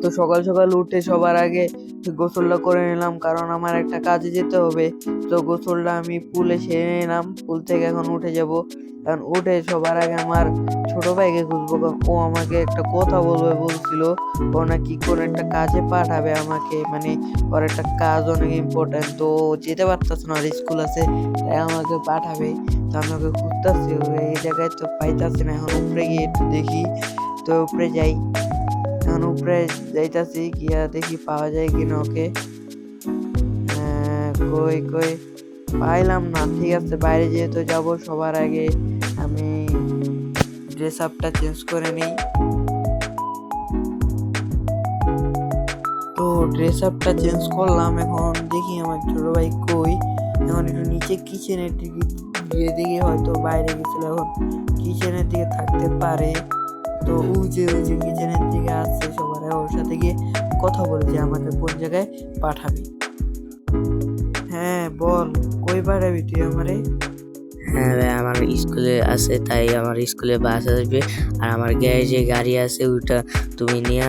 তো সকাল সকাল উঠে সবার আগে গোসলটা করে নিলাম, কারণ আমার একটা কাজে যেতে হবে। তো গোসলটা আমি পুলে সেরে নিলাম, পুল থেকে এখন উঠে যাব। এখন উঠে সবার আগে আমার ছোট ভাইকে খুঁজবো, কারণ ও আমাকে একটা কথা বলবে বলছিল। ও নাকি কোনো একটা কাজে পাঠাবে আমাকে, মানে ওর একটা কাজ অনেক ইম্পর্টেন্ট, তো ও যেতে পারতেছে না, আর স্কুল আছে, তাই আমাকে পাঠাবে। তো আমি ওকে খুঁজতেছি, এই জায়গায় তো পাইতাছি না। এখন উপরে গিয়ে একটু দেখি, তো উপরে যাই। এখন উপরে যাইতাছি, গিয়া দেখি পাওয়া যায় কিনা ওকে। কই কই পাইলাম না। ঠিক আছে, বাইরে যেহেতু যাব, সবার আগে আমি ড্রেস আপটা চেঞ্জ করে নিই। তো ড্রেস আপটা চেঞ্জ করলাম, এখন দেখি আমার ছোট ভাই কই। এখন একটু নিচে কিচেনের দিকে গিয়ে দেখি, হয়তো বাইরে গেছিল, এখন কিচেনের দিকে থাকতে পারে। তো ওই যে কিচেনের দিকে আসছে, সবার আগে ওর সাথে গিয়ে কথা বলছে আমাকে কোন জায়গায় পাঠাবি। হ্যাঁ বল, কই পাঠাবি তুই আমারে? হ্যাঁ ভাই, আমার স্কুলে আছে, তাই আমার স্কুলে বাস আসবে। আর আমার গ্যারেজে গাড়ি আছে, ওইটা তুমি নিয়ে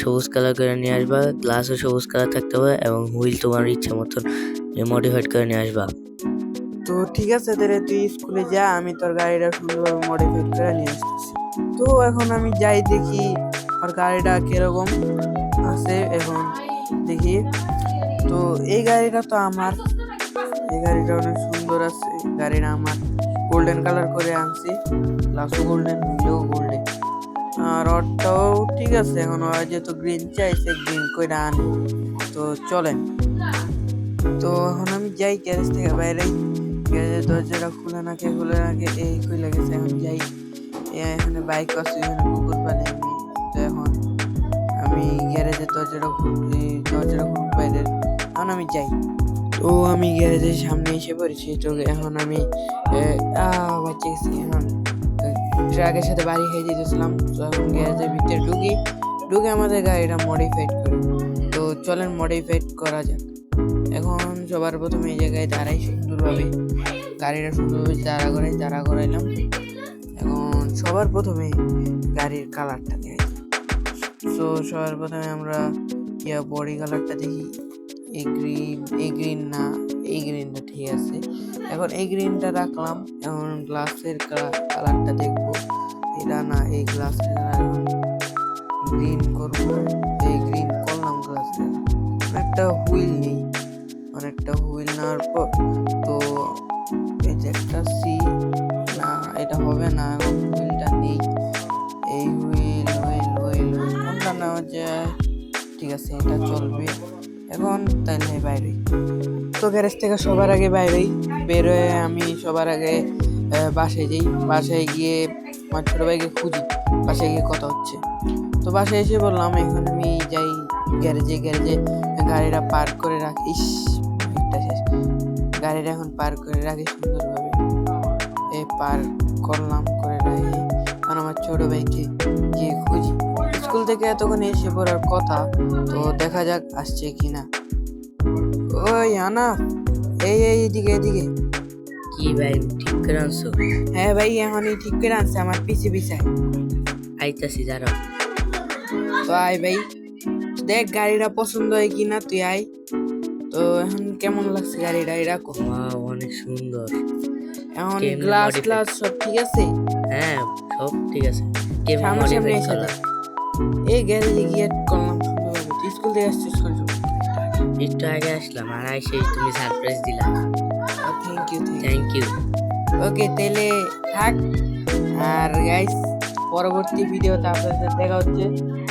সবুজ কালার করে নিয়ে আসবা। গ্লাসও সবুজ কালার থাকতে হবে এবং হুইল তোমার ইচ্ছা মতন মডিফাইড করে নিয়ে আসবা। তো ঠিক আছে, তাহলে তুই স্কুলে যা, আমি তোর গাড়িটা সুন্দরভাবে মডিফাইড করে নিয়ে আসতেছি। তো এখন আমি যাই দেখি আর গাড়িটা কিরকম আছে। এখন দেখি, তো এই গাড়িটা তো আমার, এই গাড়িটা অনেক সুন্দর আছে। গাড়িটা আমার গোল্ডেন কালার করে আনছি, গ্লাসও গোল্ডেন, হুইলও গোল্ডেন, আর রডটাও ঠিক আছে। এখন ওরা যেহেতু গ্রিন চাইছে, গ্রিন করে আনি। তো চলেন, তো এখন আমি যাই গ্যারেজ থেকে বাইরে। গ্যারেজের দরজাটা খুলে নাকে এই খুলে গেছে। এখন যাই, এখানে বাইক আছে, এখানে কুকুর পালে আমি। তো এখন আমি গ্যারেজের দরজাটা খুলে বাইরে, এখন আমি যাই। তো আমি গ্যারেজের সামনে এসে পড়েছি। তো এখন আমি বাচ্চা গেছি। এখন ট্রাকের সাথে বাড়ি খেয়ে দিতেছিলাম। তো এখন গ্যারেজের ভিতরে ঢুকে আমাদের গাড়িটা মডিফাইড করি। তো চলেন মডিফাইড করা যাক। এখন সবার প্রথমে এই জায়গায় দাঁড়াই, সুন্দরভাবে গাড়িটা সুন্দরভাবে দাঁড়া করাইলাম। এখন সবার প্রথমে গাড়ির কালারটা দেখাই। তো সবার প্রথমে আমরা বডি কালারটা দেখি। এই গ্রিন না, এই গ্রিনটা ঠিক আছে। এখন এই গ্রিনটা রাখলাম। এখন গ্লাসের কালারটা দেখবো, এটা না, এই গ্লাসের কালার এখন গ্রিন করবো। এই গ্রিন করলাম গ্লাসের। অনেকটা হুইল নেই, অনেকটা হুইল নেওয়ার পর তো এই যে একটা সি, না এটা হবে না, এখন হুইলটা নেই। এই হুইল কোনটা নেওয়া যায়? ঠিক আছে, এটা চলবে। এখন তাইলে বাইরে, তো গ্যারেজ থেকে সবার আগে বাইরেই বেরোয় আমি সবার আগে বাসায় যাই। বাসায় গিয়ে আমার ছোট ভাইকে খুঁজি, বাসায় গিয়ে কথা হচ্ছে। তো বাসায় এসে বললাম, এখন আমি যাই গ্যারেজে গাড়িটা পার্ক করে রাখিস। গাড়িটা এখন পার্ক করে রাখি সুন্দরভাবে। পার্ক করলাম, করে রাখি। এখন আমার ছোট ভাইকে গিয়ে খুঁজি। স্কুল থেকে এতক্ষণ এসে পড়ার কথা, তো দেখা যাক আসছে কিনা। ওই আনা, এদিকে। কি ভাই, ঠিক করে আনছো? হ্যাঁ ভাই, এখনই ঠিক করে আনছে, আমার পিছে আইতাছি, দাঁড়াও। তো আয় ভাই, দেখ গাড়িটা পছন্দ হয় কিনা, তুই আয়। তো এখন কেমন লাগছে গাড়িটা, এরকম ওয়াও, অনেক সুন্দর। এখন কেমনে গ্লাস modify? সব ঠিক আছে? হ্যাঁ, সব ঠিক আছে। কেমনে সামনে মডিফাইড এসে করলা? দেখ, এই গ্যারেজে গিয়ে করলাম সুন্দরভাবে। তুই স্কুল থেকে আসছিস কোন সময়? একটু আগে আসলাম, আর এসে তুমি সারপ্রাইজ দিলা। Thank you. Thank you. Okay, তাহলে থাক। আর গাইস, পরবর্তী ভিডিওতে আপনাদের সাথে দেখা হচ্ছে।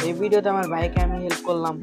এই ভিডিওতে আমার ভাইকে আমি হেল্প করলাম।